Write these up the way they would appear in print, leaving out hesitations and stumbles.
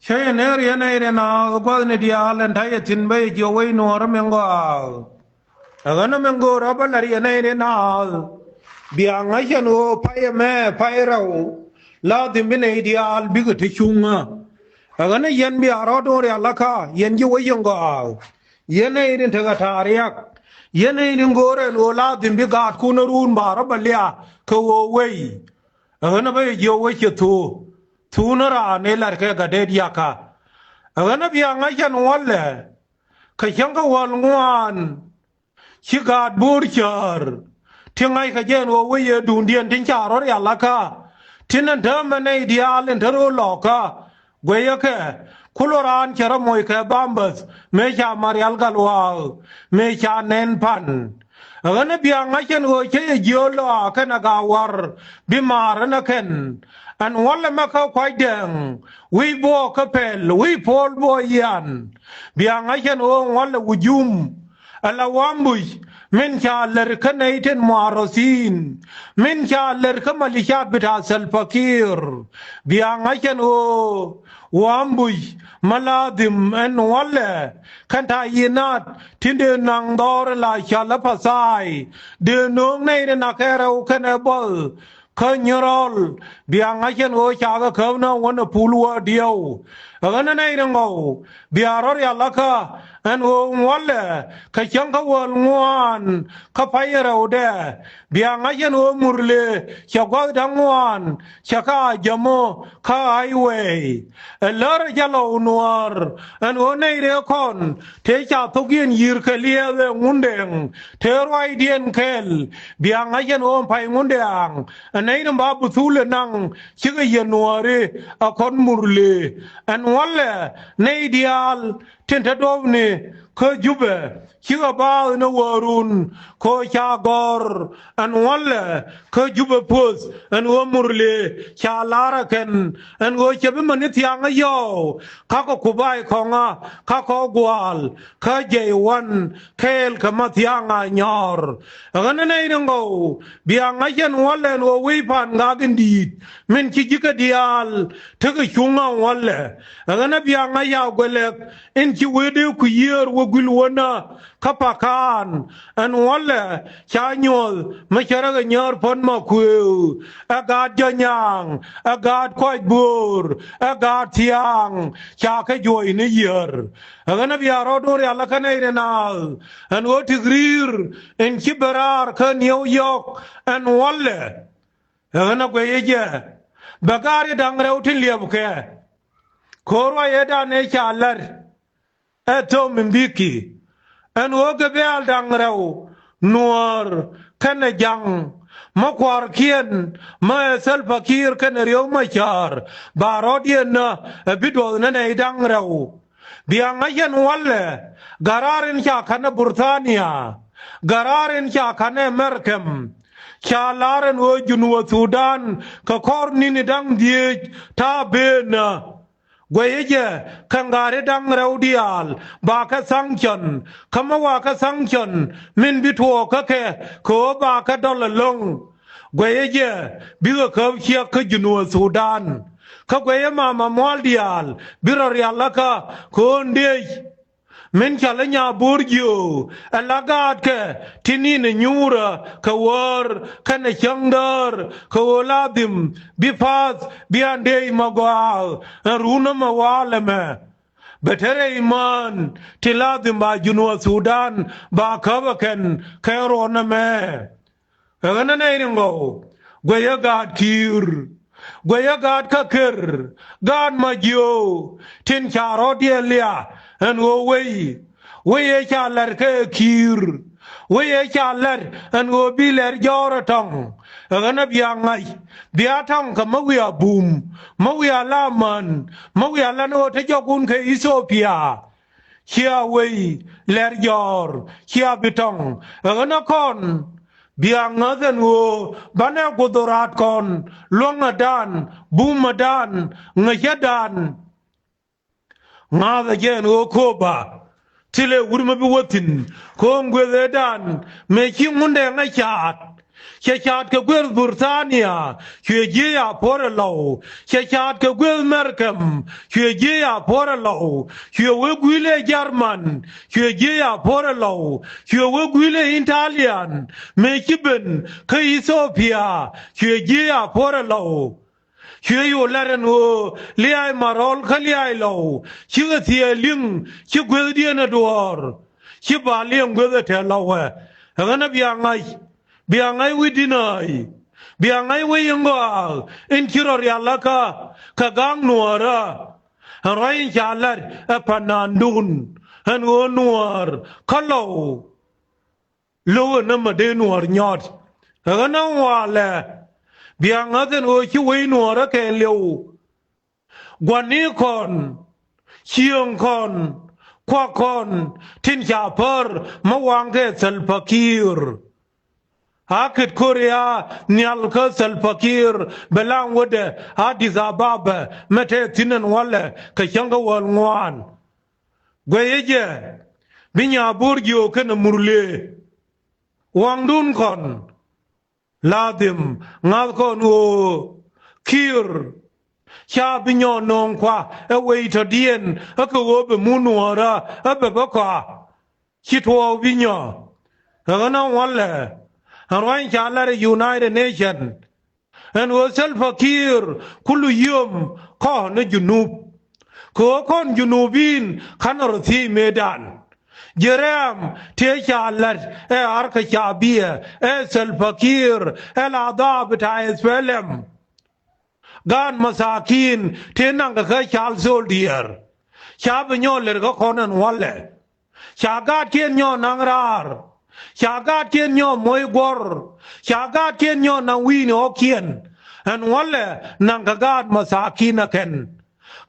ใช่เนื้อเรียนในเรียนเอาก็ในเดียร์เล่นไทยจินไปเกี่ยวไว้หนัวรำยังก็เอาแล้วนั่นมันก็รับอะไรเรียนในเรียนเอาเบียงไอ้ฉันโอ้ไปแม่ไปเราลาดิมเป็นไอเดียร์บิกที่ชุ่งอ่ะเอาแล้วนั่นยันเบียร์รอดเรียนละค่ะยันอยู่ไว้ยังก็เอายันในเรียนเถอะทาริยกยันในเรียนก็เรียนโอลาดิมบิกาดคุณรูนบารับเลียเขาโอ้ไว้เอาแล้วนั่นไปเกี่ยวไว้เชื่อทูทูนราเนลร์แค่กระเดียกค่ะ agana bianga jan walle ka janga wal ngwan shigat burchar tingai ka jen wo we dundien tin charo ya laka tinan dama ne idealen taro loka gweya ke kuloran chara moy ke bambas me cha marial galwa me cha nen pan agana bianga jan wo che yolo kana ga war bimar na ken an wala maka kwai deng we bo kapel we pol bo yan bianga chen o wala wujum ala wambuj min cha ler kanaiten muarosin min cha ler kamalishat bita sal fakir bianga chen o wambuj maladim en wala kanta yinat tinde nang dor la chala pasai de nong nei na kera u kana bol kanyarol biang achen o chaga kavna wana pulwa diaw agana nay rango biaror ya laka an o wala ka changa wal ngwan ka payra ode biang achen o murle chagwa dangwan chaka jamo ka highway lar jalo nuar an o nay re kon te cha tugien yir khalia ngundeng te roi dien kel biang achen o pai ngundeng nay nam ba buthule nang chiga yenuare a kon murle an wala nay dial tenta dovne ko jube chiga ba na warun ko chagor an wala ko jube pos an wo murle cha lara ken an wo chebe manit yang yo ka ko kubai khonga ka ko gwal ka jewan kel ka mathyanga nyor agana nay ngo biang ayen wala no wi pan ga gindit men chi jika dial tege chunga wala agana biang aya gwelek en chi wede ku yer wo gulwana kapakan an wala chanyol machara ga nyor pon ma ku agad janyang agad koy bur agad tiang cha ka joy ne yer agana biaro dor ya la kana irenal an wo tigrir en kibarar ka New York an wala agana ko yeje bagari dangre utin liabuke korwa yeda ne chalar eto mimbiki en woge be al dangrew nuor kana jang makwar kien ma sel fakir kana riyo machar barodien bidol na ne dangrew bianga yen walle gararin cha kana burtania gararin cha kana merkem cha laren wo junwa sudan ka korni ni dang die ta bena gwayeje kangare dang raudial ba ka sanction kama wa ka sanction min bitwo ka ke ko ba ka dol long gwayeje biga ka chia ka junwa sudan ka gwaye mama moldial biro yalla ka ko ndey men chalanya burjo alagad ke tinin nyura kawar kana chandar kawladim bifas biande magwal runa mawalama betere iman tiladim ba junwa sudan ba kabaken kairona me agana nay ngo goya gad kir goya gad kakir gad majyo tin charo dielia en wo wey chalar ke kir wey chalar en wo biler joratong agana biangai biatong ka mawia boom mawia laman mawia lano te jogun ke Ethiopia chia wey ler jor chia bitong agana kon bianga den wo bana godorat kon longadan bumadan ngajadan ngada jen o koba tile wurma bi wotin ko ngwede dan me ki munde nga chat شاشات كقول بريطانيا شيجيا بورلو شاشات كقول مركم شيجيا بورلو شيوغويل جرمن شيجيا بورلو شيوغويل إيطاليان ميكبن كإثيوبيا شيجيا بورلو شيو لرنو لياي مارول خلياي لو شيغ ثيلين شيغ دينا دور شيباليم غذا تلاوه هغنا biangai widinai biangai wiyengwa inkiro rialaka kagang nuara rain jalar panandun hanu nuar kalau lo namade nuar nyot hana wala biangaden o chiwi nuara ke leu gwani kon chiang kon kwa kon tin ja per mawang ke salpakir Hakit Korea Nialka Salpakir Belang Wode Addis Ababa Mete Tinan Wale Kashanga Walwan Gwayeje Binya Burgio Kana Murle Wangdun Kon Ladim Ngalkon O Kir Sha Binyo Nongkwa Away to Dien Akawobe Munuara Ababaka Chitwa Binyo Hagana Wale Arwain Chalare United Nations and was Salpakir Kulu Yum Kon Junub Kon Junubin Kanarthi Medan Jerem Techalat Arka Chabia Salpakir El Adab Taiswelem Gan Masakin Tenanga Chal Soldier Chabinyo Lerga Konan Wale Chagat Kenyo Nangrar Shagat kien nyo moy gor shagat kien nyo na wini okien an wale nang gagad masakin aken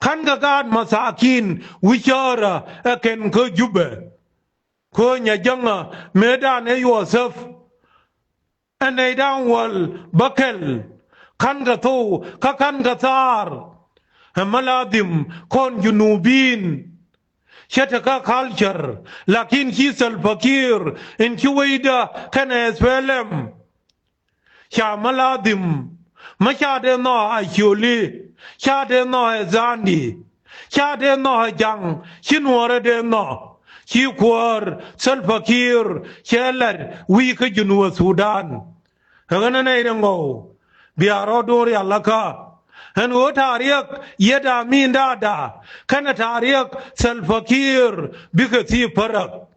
kan gagad masakin wichara aken ko jube ko nya janga medan e Yosef anay dan wal bakel kan ga to ka kan ga tar maladim kon junubin Shataka culture, lakin Hisal Fakir, in Kuwaida, Kanaswelem, Shamaladim, Mashade no Ashuli, Shade no Zandi, Shade no Jang, Shinwara de no, Shikwar, Salpakir, Sheller, Wika Junua Sudan. Haganango, Biarodori Alaka. And what Ariak Yeda mean dada, Kanat Ariak Salfakir, Bikati Parak.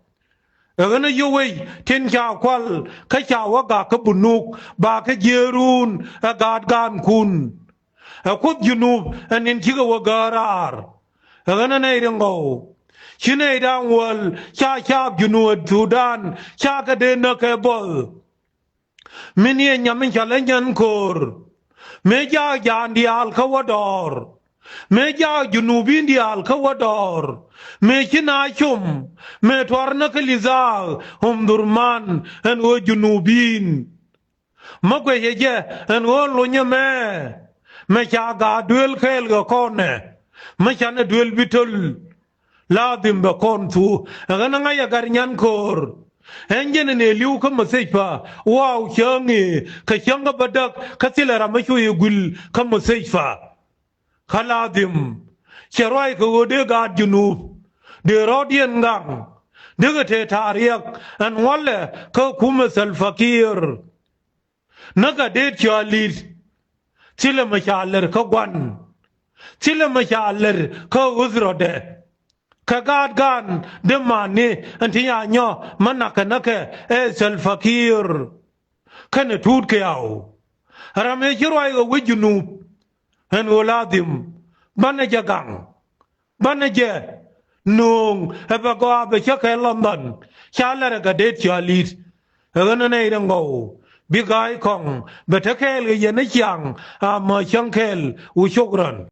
Agana Yui, Tinka Kwal, Kachawaga Kabunuk, Baka Jerun, a Gadgan Kun. A Kut Junub and Intigawagarar. Agana Nadango. Shinaidan Wal, Chachab Junud Sudan, Chaka de Nakabol. Mini and Yamin Chalanjan Kor. Meja Yandi Al Kawador, Meja Junubindi Al Kawador, Mechina Chum, Metwarnakalizal, Durman, and O Junubin. Makweje and O Lunyame, Mechaga duel Kelga Kone, Mechana duel Bitul, Ladim Bakontu, Ranangaya Garnyan Kor. Engine ne liu kama seifa wow changi ka changa badak katila ramashu yugul kama seifa khaladim cheroi ko de ga junub de rodian gang de te tariak an wala ka kuma sal fakir naga de chalit tila mashalar ka gwan tila mashalar ka uzrode Kagad gan demani antiya nyo manakanake Salfakir kana tut kayao rame jirwai go wejunu en woladim banaja gang banaje nung abago abechake London chalare gadet chalit agana nei dango bigai kong betakel ye ne chang ma changkel u chokran